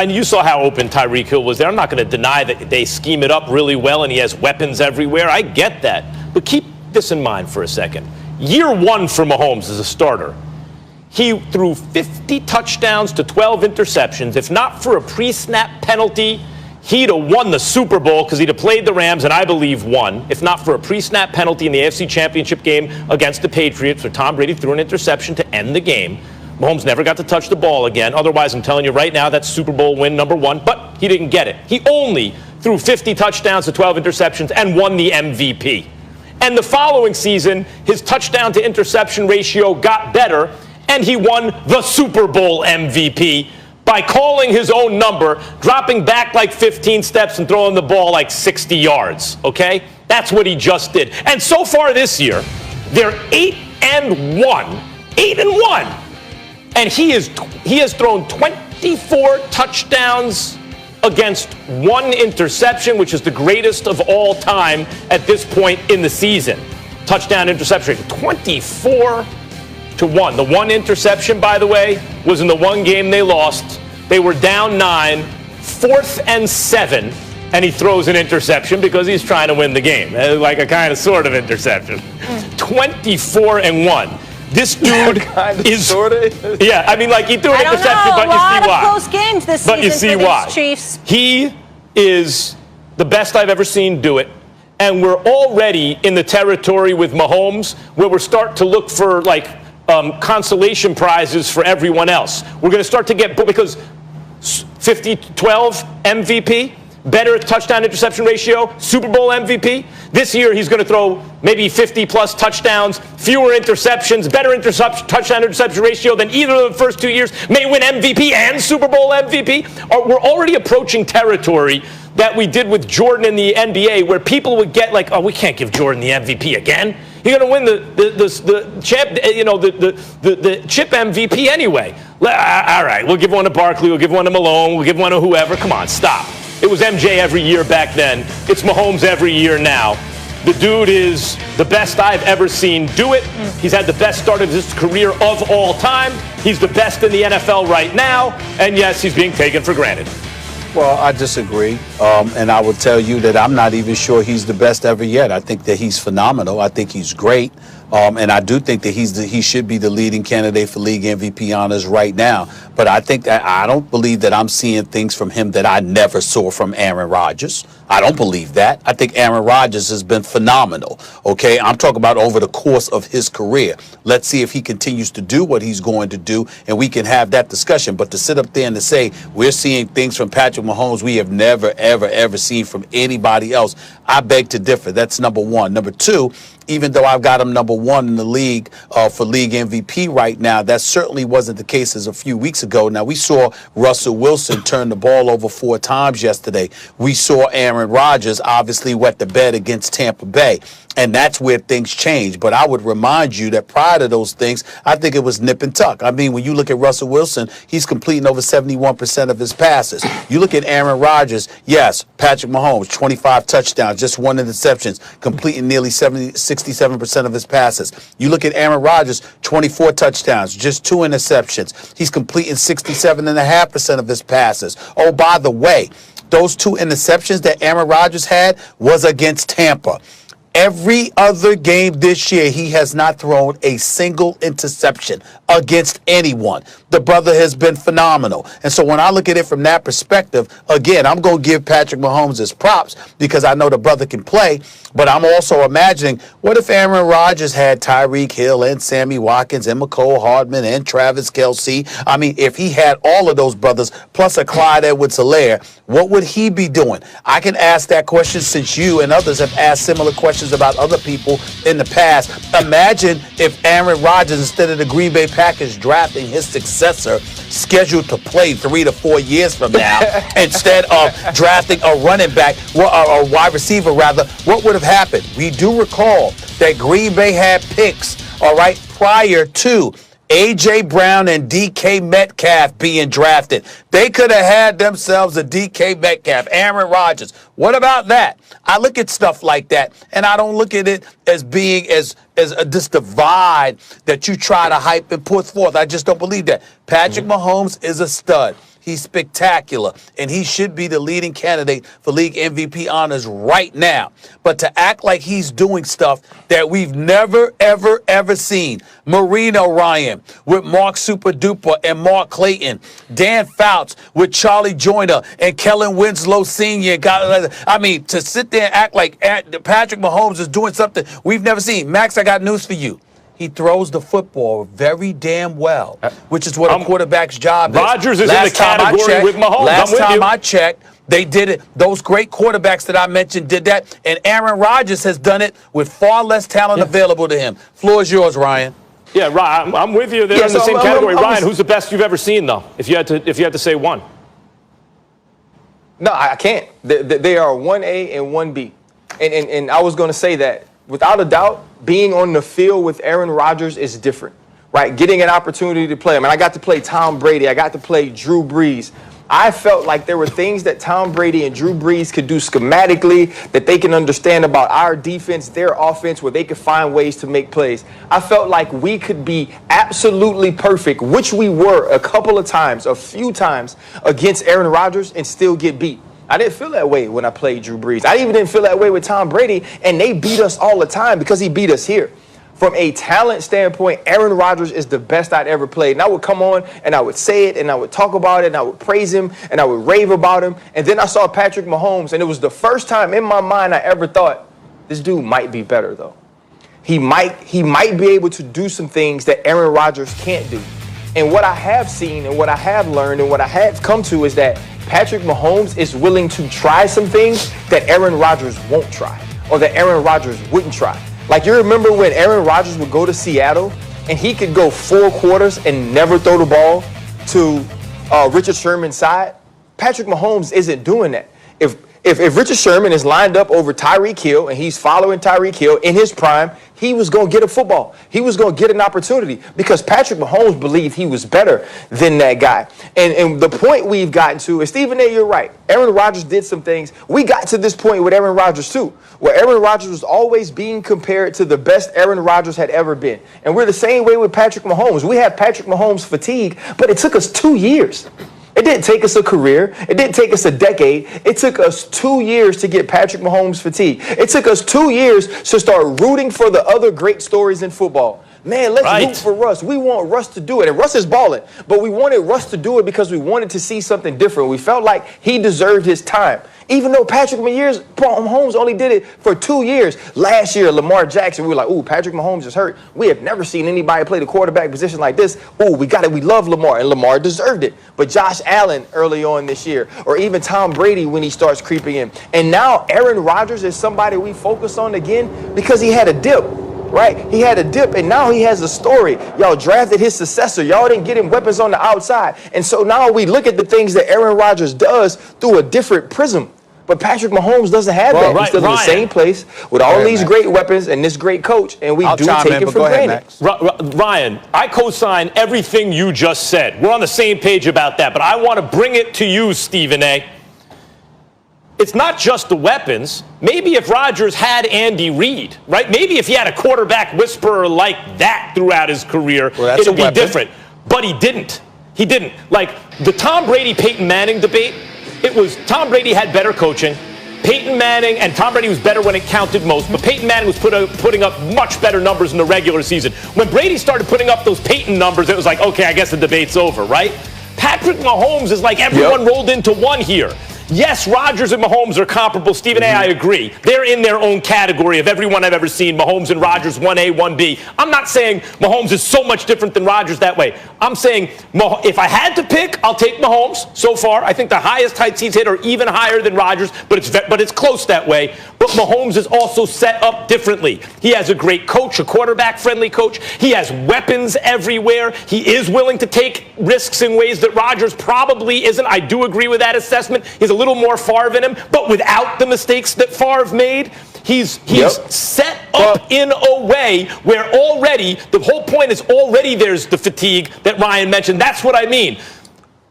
And you saw how open Tyreek Hill was there. I'm not going to deny that they scheme it up really well and he has weapons everywhere. I get that. But keep this in mind for a second. Year one for Mahomes as a starter, he threw 50 touchdowns to 12 interceptions. If not for a pre-snap penalty, he'd have won the Super Bowl because he'd have played the Rams and I believe won. If not for a pre-snap penalty in the AFC Championship game against the Patriots where Tom Brady threw an interception to end the game, Mahomes never got to touch the ball again. Otherwise, I'm telling you right now, that's Super Bowl win number one. But he didn't get it. He only threw 50 touchdowns to 12 interceptions and won the MVP. And the following season, his touchdown to interception ratio got better, and he won the Super Bowl MVP by calling his own number, dropping back like 15 steps and throwing the ball like 60 yards, okay? That's what he just did. And so far this year, they're 8-1. 8-1. And he has thrown 24 touchdowns against one interception, which is the greatest of all time at this point in the season. Touchdown interception rate, 24-1. The one interception, by the way, was in the one game they lost. They were down 9, 4th and 7, and he throws an interception because he's trying to win the game. Like a kind of sort of interception. 24-1. This dude is sort of. Yeah, I mean, like he threw an interception, but you see why. Close games this season. But you see why. Chiefs. He is the best I've ever seen do it, and we're already in the territory with Mahomes where we're starting to look for like consolation prizes for everyone else. We're going to start to get because 50-12 MVP. Better touchdown interception ratio, Super Bowl MVP. This year he's going to throw maybe 50-plus touchdowns, fewer interceptions, better touchdown interception ratio than either of the first 2 years, may win MVP and Super Bowl MVP. We're already approaching territory that we did with Jordan in the NBA where people would get like, oh, we can't give Jordan the MVP again. He's going to win the chip MVP anyway. All right, we'll give one to Barkley, we'll give one to Malone, we'll give one to whoever. Come on, stop. It was MJ every year back then. It's Mahomes every year now. The dude is the best I've ever seen do it. He's had the best start of his career of all time. He's the best in the NFL right now. And yes, he's being taken for granted. Well, I disagree. And I will tell you that I'm not even sure he's the best ever yet. I think that he's phenomenal. I think he's great. And I do think that he should be the leading candidate for league MVP honors right now. But I think that I don't believe that I'm seeing things from him that I never saw from Aaron Rodgers. I don't believe that. I think Aaron Rodgers has been phenomenal. Okay, I'm talking about over the course of his career. Let's see if he continues to do what he's going to do, and we can have that discussion. But to sit up there and to say we're seeing things from Patrick Mahomes we have never, ever, ever seen from anybody else, I beg to differ. That's number one. Number two, even though I've got him number one in the league for league MVP right now, that certainly wasn't the case as a few weeks ago. Now, we saw Russell Wilson turn the ball over 4 times yesterday. We saw Aaron Rodgers obviously wet the bed against Tampa Bay. And that's where things change. But I would remind you that prior to those things, I think it was nip and tuck. I mean, when you look at Russell Wilson, he's completing over 71% of his passes. You look at Aaron Rodgers, yes, Patrick Mahomes, 25 touchdowns, just 1 interception, completing nearly 67% of his passes. You look at Aaron Rodgers, 24 touchdowns, just 2 interceptions. He's completing 67.5% of his passes. Oh, by the way, those 2 interceptions that Aaron Rodgers had was against Tampa. Every other game this year, he has not thrown a single interception against anyone. The brother has been phenomenal. And so when I look at it from that perspective, again, I'm going to give Patrick Mahomes his props because I know the brother can play. But I'm also imagining, what if Aaron Rodgers had Tyreek Hill and Sammy Watkins and McCole Hardman and Travis Kelce? I mean, if he had all of those brothers plus a Clyde Edwards-Helaire, what would he be doing? I can ask that question since you and others have asked similar questions about other people in the past. Imagine if Aaron Rodgers, instead of the Green Bay Packers drafting his successor scheduled to play 3 to 4 years from now, instead of drafting a running back, or a wide receiver rather, what would have happened? We do recall that Green Bay had picks, all right, prior to A.J. Brown and D.K. Metcalf being drafted. They could have had themselves a D.K. Metcalf, Aaron Rodgers. What about that? I look at stuff like that, and I don't look at it as being as this divide that you try to hype and put forth. I just don't believe that. Patrick Mahomes is a stud. He's spectacular, and he should be the leading candidate for league MVP honors right now. But to act like he's doing stuff that we've never, ever, ever seen. Marino Ryan with Mark Super Duper and Mark Clayton. Dan Fouts with Charlie Joyner and Kellen Winslow Sr. I mean, to sit there and act like Patrick Mahomes is doing something we've never seen. Max, I got news for you. He throws the football very damn well, which is what a quarterback's job is. Rodgers is in the category with Mahomes. Last time I checked, they did it. Those great quarterbacks that I mentioned did that, and Aaron Rodgers has done it with far less talent available to him. Floor is yours, Ryan. Yeah, Ryan, I'm with you. They're in the same category. Ryan, who's the best you've ever seen, though? If you had to say one. No, I can't. They are 1A and 1B, and I was going to say that without a doubt, being on the field with Aaron Rodgers is different, right? Getting an opportunity to play. I mean, I got to play Tom Brady. I got to play Drew Brees. I felt like there were things that Tom Brady and Drew Brees could do schematically, that they can understand about our defense, their offense, where they could find ways to make plays. I felt like we could be absolutely perfect, which we were a few times against Aaron Rodgers and still get beat. I didn't feel that way when I played Drew Brees. I even didn't feel that way with Tom Brady, and they beat us all the time because he beat us here. From a talent standpoint, Aaron Rodgers is the best I'd ever played. And I would come on and I would say it and I would talk about it and I would praise him and I would rave about him. And then I saw Patrick Mahomes, and it was the first time in my mind I ever thought, this dude might be better though. He might be able to do some things that Aaron Rodgers can't do. And what I have seen and what I have learned and what I have come to is that Patrick Mahomes is willing to try some things that Aaron Rodgers won't try, or that Aaron Rodgers wouldn't try. Like, you remember when Aaron Rodgers would go to Seattle and he could go 4 quarters and never throw the ball to Richard Sherman's side? Patrick Mahomes isn't doing that. If Richard Sherman is lined up over Tyreek Hill and he's following Tyreek Hill in his prime, he was going to get a football. He was going to get an opportunity because Patrick Mahomes believed he was better than that guy. And the point we've gotten to is, Stephen A., you're right. Aaron Rodgers did some things. We got to this point with Aaron Rodgers, too, where Aaron Rodgers was always being compared to the best Aaron Rodgers had ever been. And we're the same way with Patrick Mahomes. We have Patrick Mahomes fatigue, but it took us 2 years. It didn't take us a career. It didn't take us a decade. It took us 2 years to get Patrick Mahomes fatigue. It took us 2 years to start rooting for the other great stories in football. Man, let's root for Russ. We want Russ to do it. And Russ is balling. But we wanted Russ to do it because we wanted to see something different. We felt like he deserved his time. Even though Patrick Mahomes only did it for 2 years. Last year, Lamar Jackson, we were like, ooh, Patrick Mahomes is hurt. We have never seen anybody play the quarterback position like this. Ooh, we got it. We love Lamar, and Lamar deserved it. But Josh Allen early on this year, or even Tom Brady when he starts creeping in. And now Aaron Rodgers is somebody we focus on again because he had a dip. Right? He had a dip, and now he has a story. Y'all drafted his successor. Y'all didn't get him weapons on the outside. And so now we look at the things that Aaron Rodgers does through a different prism. But Patrick Mahomes doesn't have that. He's still in the same place with all these great weapons and this great coach, and we do take it for granted. Ryan, I co-sign everything you just said. We're on the same page about that, but I want to bring it to you, Stephen A. It's not just the weapons. Maybe if Rodgers had Andy Reid, right? Maybe if he had a quarterback whisperer like that throughout his career, it'd be different. But he didn't. He didn't. Like the Tom Brady-Peyton Manning debate, it was Tom Brady had better coaching. Peyton Manning and Tom Brady was better when it counted most, but Peyton Manning was putting up much better numbers in the regular season. When Brady started putting up those Peyton numbers, it was like, okay, I guess the debate's over, right? Patrick Mahomes is like everyone rolled into one here. Yes, Rodgers and Mahomes are comparable. Stephen A., I agree. They're in their own category of everyone I've ever seen. Mahomes and Rodgers, 1A, 1B. I'm not saying Mahomes is so much different than Rodgers that way. I'm saying if I had to pick, I'll take Mahomes so far. I think the highest heights he's hit are even higher than Rodgers, but it's close that way. But Mahomes is also set up differently. He has a great coach, a quarterback-friendly coach. He has weapons everywhere. He is willing to take risks in ways that Rodgers probably isn't. I do agree with that assessment. He's a little more Favre in him, but without the mistakes that Favre made, he's set up in a way where already, the whole point is already there's the fatigue that Ryan mentioned. That's what I mean.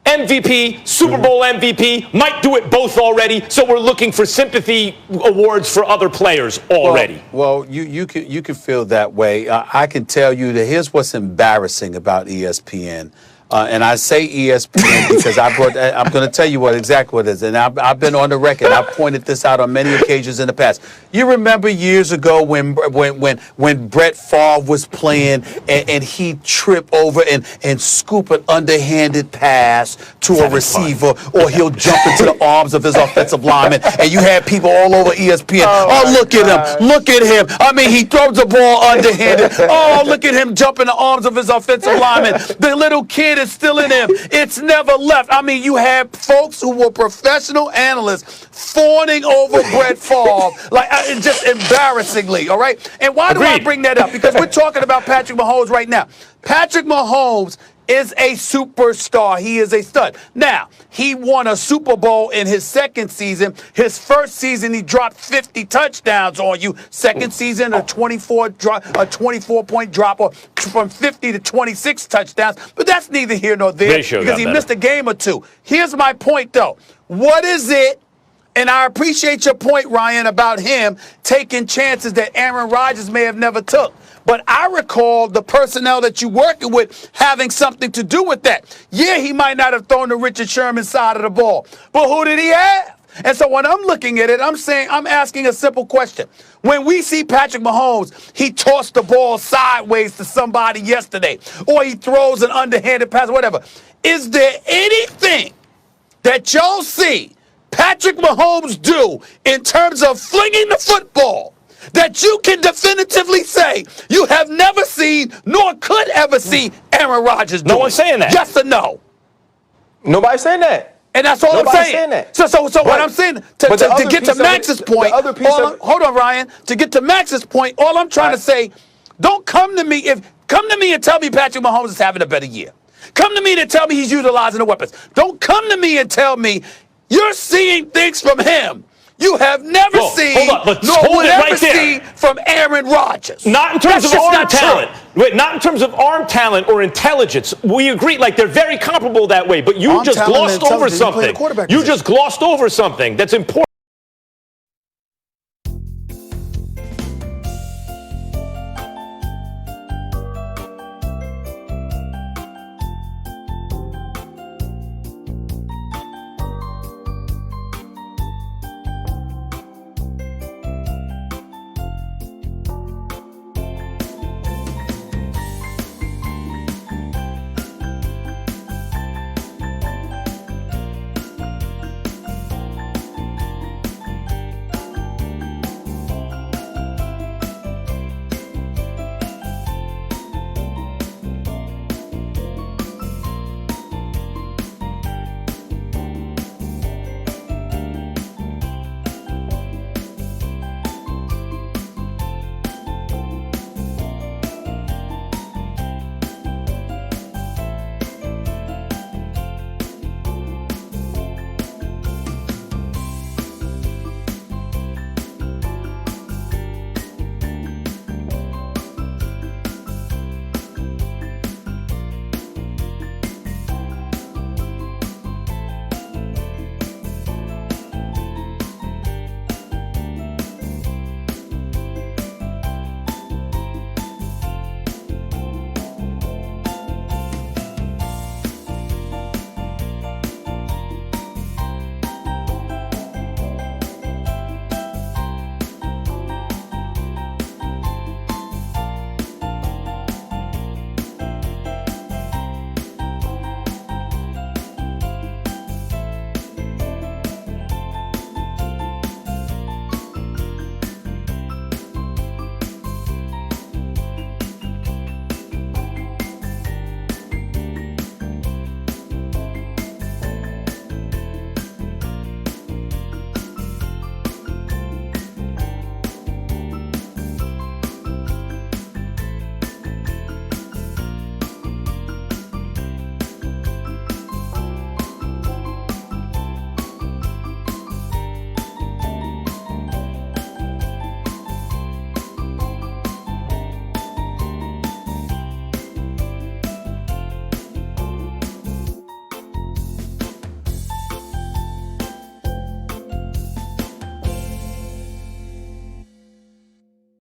MVP, Super Bowl MVP, might do it both already, so we're looking for sympathy awards for other players already. Well, you can feel that way. I can tell you that here's what's embarrassing about ESPN. And I say ESPN because I'm going to tell you exactly what it is. And I've been on the record. I've pointed this out on many occasions in the past. You remember years ago when Brett Favre was playing and he tripped over and scoop an underhanded pass to a receiver, or he'll jump into the arms of his offensive lineman, and you had people all over ESPN. Oh, look at him. Look at him. I mean, he throws the ball underhanded. Oh, look at him jump in the arms of his offensive lineman. The little kid is still in him. It's never left. I mean, you have folks who were professional analysts fawning over Brett Favre, like just embarrassingly, all right? And why do I bring that up? Because we're talking about Patrick Mahomes right now. Patrick Mahomes is a superstar. He is a stud. Now, he won a Super Bowl in his second season. His first season, he dropped 50 touchdowns on you. Second season, a 24-point drop, or from 50 to 26 touchdowns. But that's neither here nor there because he missed a game or two. Here's my point, though. What is it? And I appreciate your point, Ryan, about him taking chances that Aaron Rodgers may have never took. But I recall the personnel that you're working with having something to do with that. Yeah, he might not have thrown the Richard Sherman side of the ball, but who did he have? And so when I'm looking at it, I'm asking a simple question. When we see Patrick Mahomes, he tossed the ball sideways to somebody yesterday, or he throws an underhanded pass, whatever. Is there anything that y'all see Patrick Mahomes do in terms of flinging the football that you can definitively say you have never seen nor could ever see Aaron Rodgers do? No one's saying that. Yes or no? Nobody's saying that. And that's all I'm saying. So what I'm saying, to get to Max's point, hold on, Ryan. To get to Max's point, all I'm trying to say, don't come to me and tell me Patrick Mahomes is having a better year. Come to me to tell me he's utilizing the weapons. Don't come to me and tell me you're seeing things from him you have never seen, nor will ever see from Aaron Rodgers. Not in terms of arm talent. Wait, not in terms of arm talent or intelligence. We agree, like they're very comparable that way, but you just glossed over something. You just glossed over something that's important.